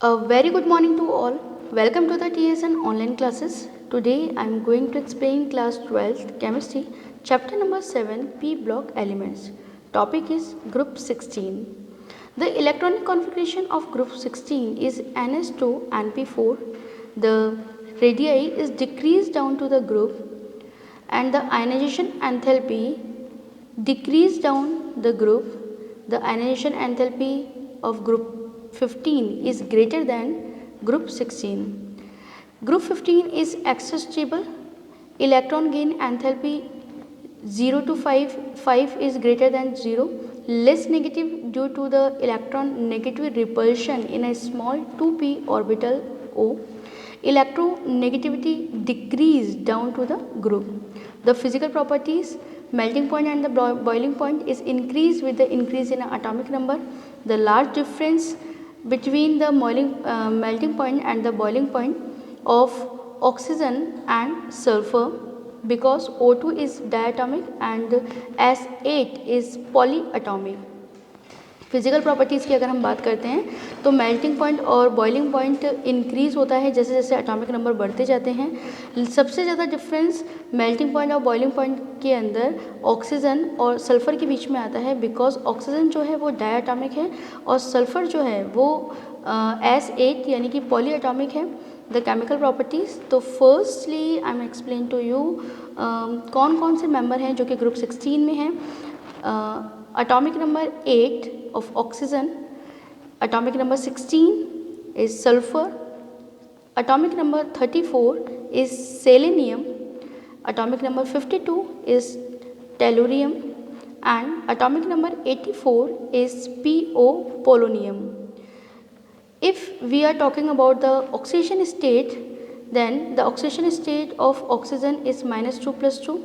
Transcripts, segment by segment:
A very good morning to all. Welcome to the TSN online classes. Today I am going to explain class 12th chemistry chapter number 7 p block elements. Topic is group 16. The electronic configuration of group 16 is NS2 NP4. The radii is decreased down to the group and the ionization enthalpy decreased down the group. The ionization enthalpy of group 15 is greater than group 16. Group 15 is excess stable. Electron gain enthalpy 0 to 5, 5 is greater than 0, less negative due to the electron negative repulsion in a small 2p orbital O. Electronegativity decreased down to the group. The physical properties, melting point and the boiling point is increased with the increase in atomic number. The large difference between the melting point and the boiling point of oxygen and sulfur, because O2 is diatomic and S8 is polyatomic. Physical properties की अगर हम बात करते हैं तो melting point और boiling point increase होता है जैसे जैसे एटॉमिक नंबर बढ़ते जाते हैं। सबसे ज़्यादा डिफरेंस मेल्टिंग पॉइंट और बॉइलिंग पॉइंट के अंदर ऑक्सीजन और सल्फ़र के बीच में आता है, बिकॉज ऑक्सीजन जो है वो डायटॉमिक है और सल्फ़र जो है वो S8 यानी कि पॉलीएटॉमिक है। द केमिकल प्रॉपर्टीज़, तो firstly I am explain to you कौन कौन से मेंबर हैं जो कि ग्रुप 16 में हैं। Atomic number 8 of oxygen, atomic number 16 is sulfur, atomic number 34 is selenium, atomic number 52 is tellurium, and atomic number 84 is PO polonium. If we are talking about the oxidation state, then the oxidation state of oxygen is -2 + 2,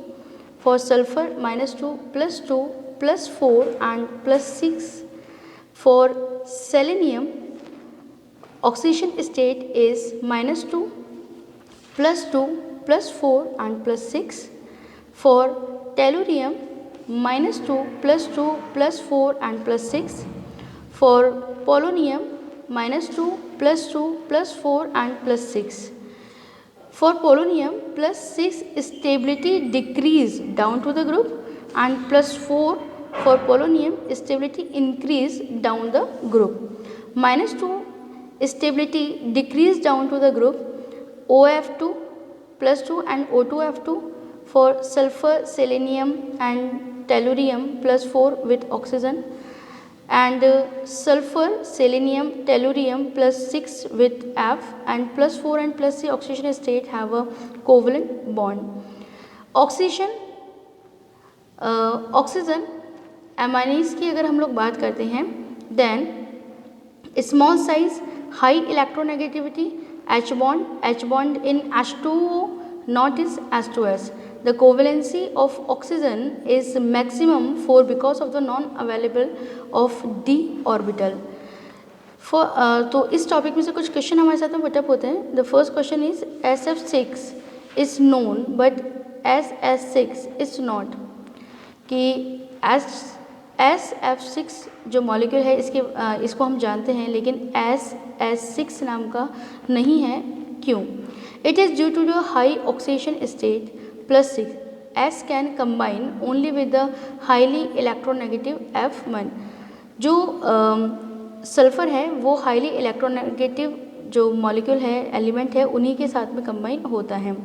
for sulfur -2 + 2 +4 and +6. For selenium, oxidation state is -2 +2 +4 and +6. For tellurium, -2 +2 +4 and +6. For polonium, -2 +2 +4 and +6. For polonium, +6 stability decrease down to the group, and +4 for polonium stability increase down the group. -2 stability decrease down to the group OF2 +2 and O2F2 for sulfur, selenium and tellurium +4 with oxygen, and sulfur, selenium, tellurium +6 with F, and +4 and +3 oxidation state have a covalent bond. Oxygen amines की अगर हम लोग बात करते हैं, then small size, high electronegativity, H bond in H2O not is H2S. The covalency of oxygen is maximum 4 because of the non available of d orbital. तो इस topic में से कुछ क्वेश्चन हमारे साथ में पुटअप होते हैं. The first question is SF6 is known but SF6 is not, कि SF6 जो मॉलिक्यूल है इसको हम जानते हैं लेकिन SF6 नाम का नहीं है, क्यों? It is due to the high oxidation state +6. S can combine only with the highly electronegative F1. जो सल्फ़र है वो हाईली इलेक्ट्रोनेगेटिव जो मॉलिक्यूल है, एलिमेंट है, उन्हीं के साथ में कंबाइन होता है.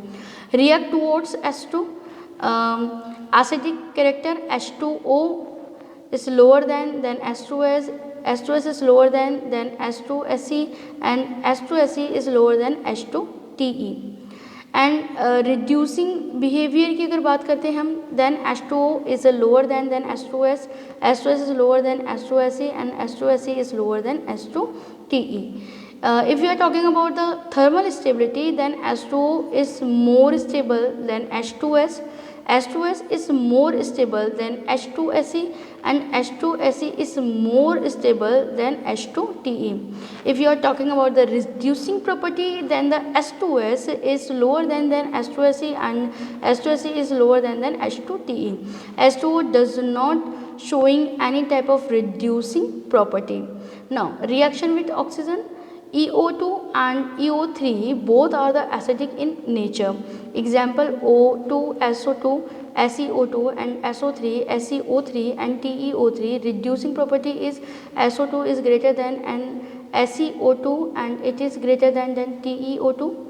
React towards H2. Acidic character H2O is lower than H2S. H2S is lower than H2Se, and H2Se is lower than H2Te. And reducing behavior की अगर बात करते हैं हम, then H2O is lower than H2S, H2S is lower than H2Se, and H2Se is lower than H2Te. If we are talking about the thermal stability, then H2O is more stable than H2S. H2S is more stable than H2Se, and H2Se is more stable than H2Te. If you are talking about the reducing property, then the H2S is lower than H2Se, and H2Se is lower than H2Te. H2O does not showing any type of reducing property. Now reaction with oxygen, EO2 and EO3 both are the acidic in nature. Example O2, SO2, SeO2 and SO3, SeO3 and TeO3. Reducing property is SO2 is greater than and SeO2 and it is greater than TeO2.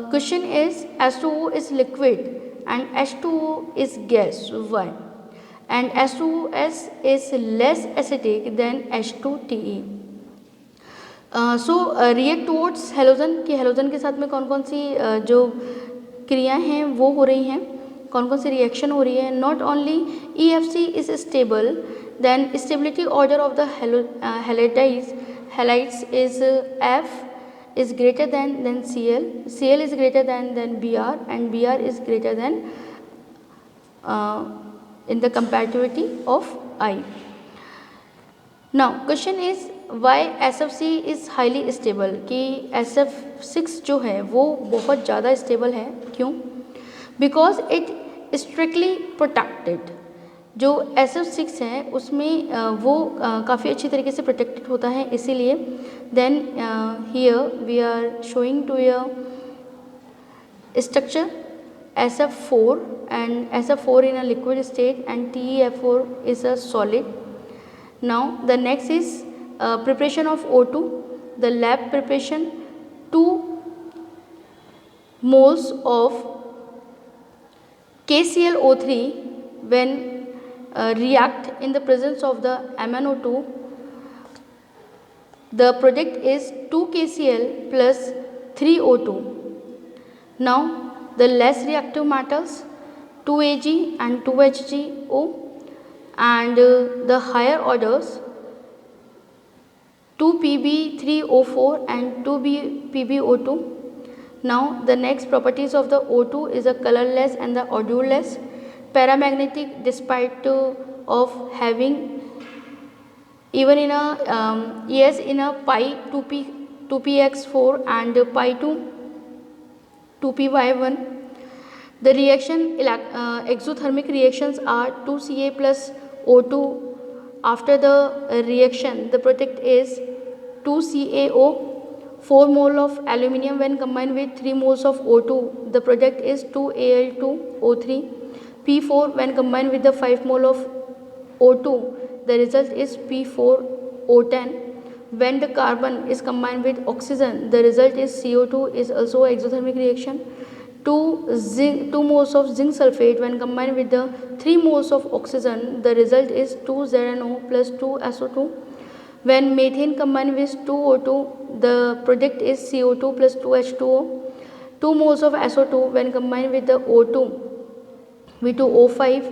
Question is H2O is liquid and H2O is gas. Why? And H2S is less acidic than H2TE. So react towards halogen कि halogen के साथ में कौन कौन सी जो क्रियाएं हैं वो हो रही हैं, कौन कौन सी रिएक्शन हो रही है. Not only EFC is stable, then stability order of the halides is F is greater than Cl, Cl is greater than Br and Br is greater than in the comparativity of I. Now question is why SFC is highly stable, कि SF6 जो है वो बहुत ज़्यादा stable है. क्यों? Because it strictly protected. जो SF6 है उसमें वो काफ़ी अच्छी तरीके से प्रोटेक्टेड होता है, इसीलिए. Then here we are showing to your structure SF4 and SF4 in a liquid state and TeF4 is a solid. Now the next is preparation of O2. The lab preparation, 2 moles of KClO3 when react in the presence of the MnO2. The product is 2 KCl plus 3 O2. Now the less reactive metals 2 Ag and 2 HgO and the higher orders 2 Pb3O4 and 2 PbO2. Now the next properties of the O2 is a colorless and the odorless, paramagnetic despite of having even in a in a pi 2px4 and pi 2py1. The reaction exothermic reactions are 2Ca plus O2. After the reaction the product is 2CaO, 4 mole of aluminium when combined with 3 moles of O2. The product is 2Al2O3. P4 when combined with the 5 mole of O2. The result is P4O10. When the carbon is combined with oxygen, the result is CO2 is also an exothermic reaction. 2 moles of zinc sulfate when combined with the 3 moles of oxygen, the result is 2ZnO plus 2SO2. When methane combined with 2O2, the product is CO2 plus 2H2O. 2 moles of SO2 when combined with the O2 V2O5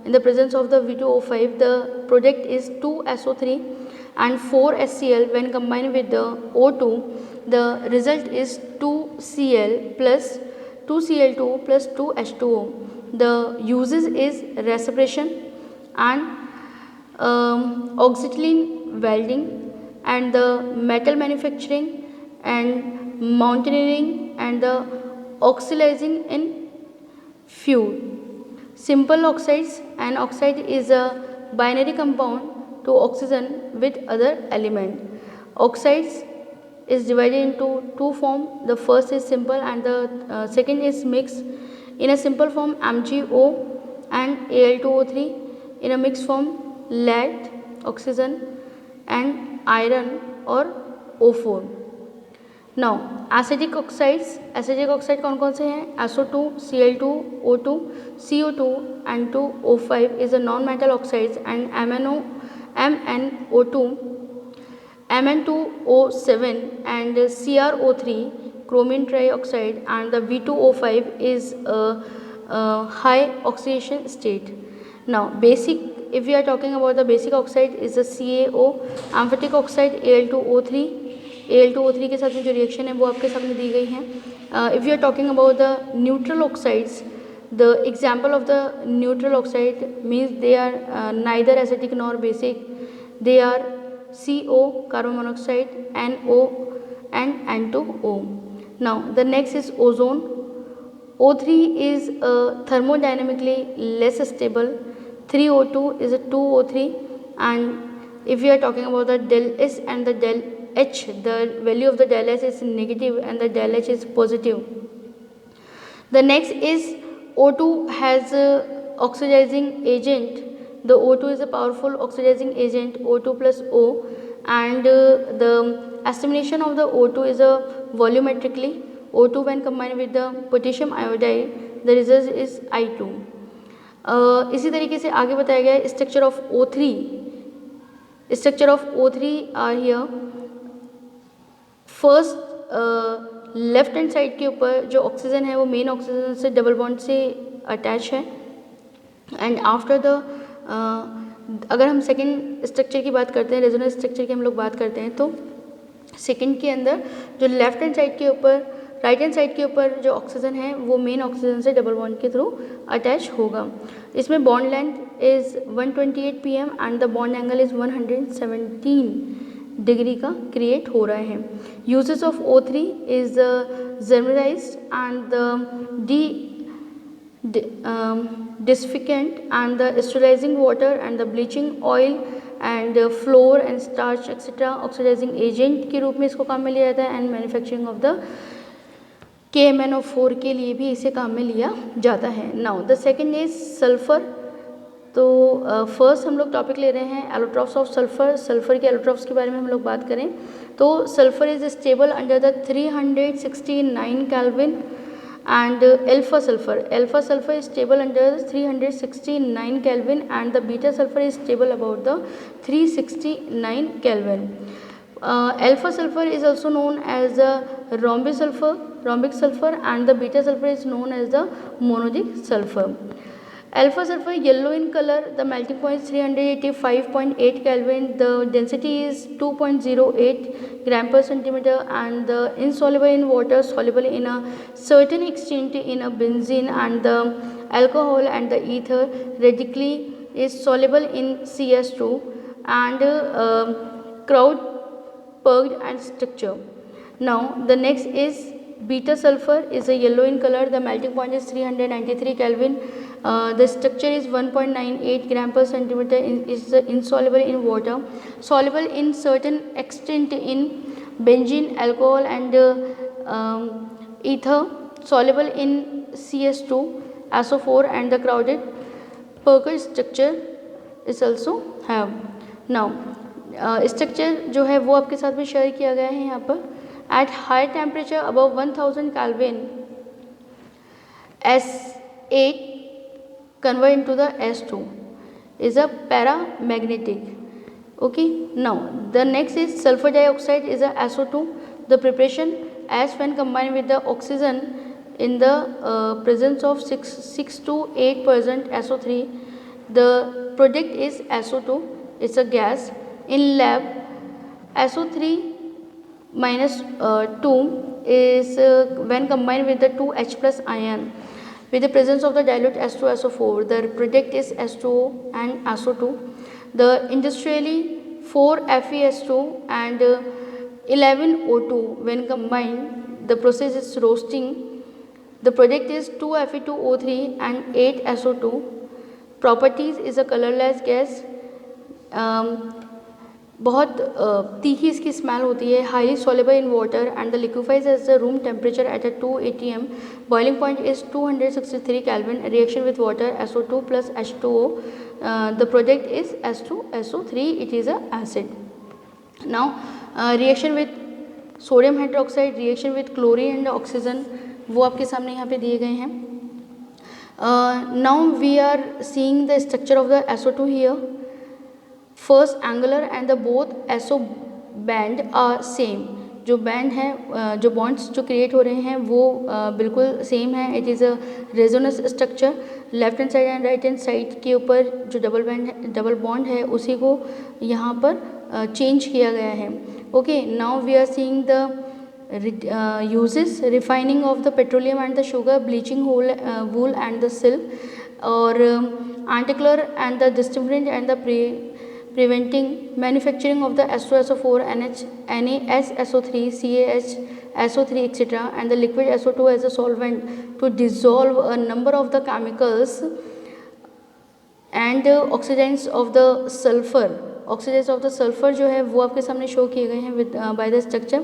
in the presence of the V2O5, the product is 2SO3 and 4HCl when combined with the O2, the result is 2Cl plus 2Cl2 plus 2H2O. The uses is respiration and oxyacetylene welding and the metal manufacturing and mountaineering and the oxidizing in fuel. Simple oxides, an oxide is a binary compound to oxygen with other element. Oxides is divided into 2 forms. The first is simple and the second is mixed. In a simple form MgO and Al2O3, in a mixed form lead, oxygen and iron or O4. Now acidic oxide कौन कौन से हैं? SO2, Cl2, O2, CO2 and 2O5 is a non-metal oxides and MnO2, Mn2O7 and CrO3, chromium trioxide and the V2O5 is a high oxidation state. Now basic, if we are talking about the basic oxide is the CaO, amphotic oxide Al2O3. Al2O3 के साथ में जो reaction है वो आपके सामने दी गई है. If you are talking about the neutral oxides, the example of the neutral oxide means they are neither acidic nor basic. They are CO, carbon monoxide, NO and N2O. Now the next is ozone. O3 is thermodynamically less stable. 3O2 is a 2O3 and if we are talking about the del S and the del H, the value of the del H is negative and the del H is positive. The next is O2 has oxidizing agent. The O2 is a powerful oxidizing agent, O2 plus O, and the estimation of the O2 is a volumetrically. O2 when combined with the potassium iodide, the result is I2. इसी तरीके से आगे बताया गया है structure of O3. Structure of O3 are here. First left hand side के ऊपर जो ऑक्सीजन है वो मेन ऑक्सीजन से डबल बॉन्ड से अटैच है. एंड आफ्टर द अगर हम सेकेंड स्ट्रक्चर की बात करते हैं, रेजोनेंस स्ट्रक्चर की हम लोग बात करते हैं, तो सेकेंड के अंदर जो लेफ्ट हैंड साइड के ऊपर, राइट हैंड साइड के ऊपर जो ऑक्सीजन है वो मेन ऑक्सीजन से डबल बॉन्ड के थ्रू अटैच होगा. इसमें bond length is 128 pm and the bond angle is 117 degree का क्रिएट हो रहा है. Uses of O3 is germicide and the disinfectant and the sterilizing water and the bleaching oil and flour and starch etc. oxidizing agent के रूप में इसको काम में लिया जाता है. And manufacturing of the KMnO4 के लिए भी इसे काम में लिया जाता है. Now the second is sulphur. तो फर्स्ट हम लोग टॉपिक ले रहे हैं एलोट्रॉप्स ऑफ सल्फर. सल्फर के एलोट्रॉप्स के बारे में हम लोग बात करें तो sulphur is stable under the 369 kelvin and alpha sulfur is stable under 369 Kelvin and the beta sulfur is stable about the 369 Kelvin. Alpha sulfur is also known as the rhombic sulfur and the beta sulfur is known as the monodic sulfur. Alpha sulfur yellow in color, the melting point is 385.8 Kelvin, the density is 2.08 gram per centimeter and the insoluble in water, soluble in a certain extent in a benzene and the alcohol and the ether, radically is soluble in CS2 and crowd purged and structure. Now the next is beta sulfur is a yellow in color, the melting point is 393 Kelvin. The structure is 1.98 gram per centimeter, is insoluble in water, soluble in certain extent in benzene, alcohol and ether, soluble in CS2, SO4 and the crowded Purkinje structure is also have. Now structure जो है वो आपके साथ में share किया गया है यहाँ पर. At high temperature above 1000 Kelvin, S8 convert into the S2 is a paramagnetic. Okay, now the next is sulfur dioxide is a SO2. The preparation as when combined with the oxygen in the presence of 6 to 8% SO3, the product is SO2. It's a gas. In lab, SO3 minus 2 is when combined with the 2H plus ion with the presence of the dilute S2SO4, the product is S2O and SO2. The industrially 4FeS2 and 11O2 when combined, the process is roasting. The product is 2Fe2O3 and 8SO2. Properties is a colorless gas. बहुत तीखी इसकी smell होती है. Highly soluble in water and the liquefies at the room temperature at a 2 atm. Boiling point is 263 Kelvin. Reaction with water SO2 plus H2O. The product is S2SO3. It is a acid. Now reaction with sodium hydroxide, reaction with chlorine and oxygen, वो आपके सामने यहाँ पे दिए गए हैं. Now we are seeing the structure of the SO2 here. First angular and the both SO band are same. जो band है, जो बॉन्ड्स जो क्रिएट हो रहे हैं वो बिल्कुल सेम है. It is a resonance structure. Left hand side and right hand side के ऊपर जो डबल बॉन्ड है उसी को यहाँ पर चेंज किया गया है. Okay, now we are seeing the uses refining of the petroleum and the sugar, bleaching wool and the silk, or anticolor and the disinfectant and the preventing manufacturing of the S2SO4, NaSO3, CaSO3 etc. and the liquid SO2 as a solvent to dissolve a number of the chemicals and oxidants of the sulfur oxidise of the sulphur जो है वो आपके सामने show किए गए हैं with by the structure.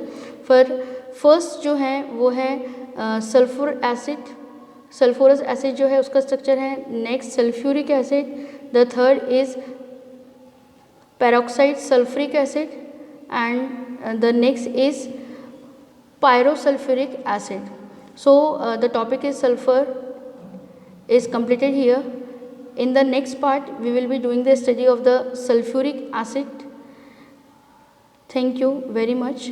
First जो है वो है सल्फर एसिड, सल्फोरस एसिड जो है उसका स्ट्रक्चर है। Next sulphuric acid, the third is peroxide sulfuric acid, and the next is pyrosulfuric acid. So the topic is sulfur is completed here. In the next part we will be doing the study of the sulfuric acid. Thank you very much.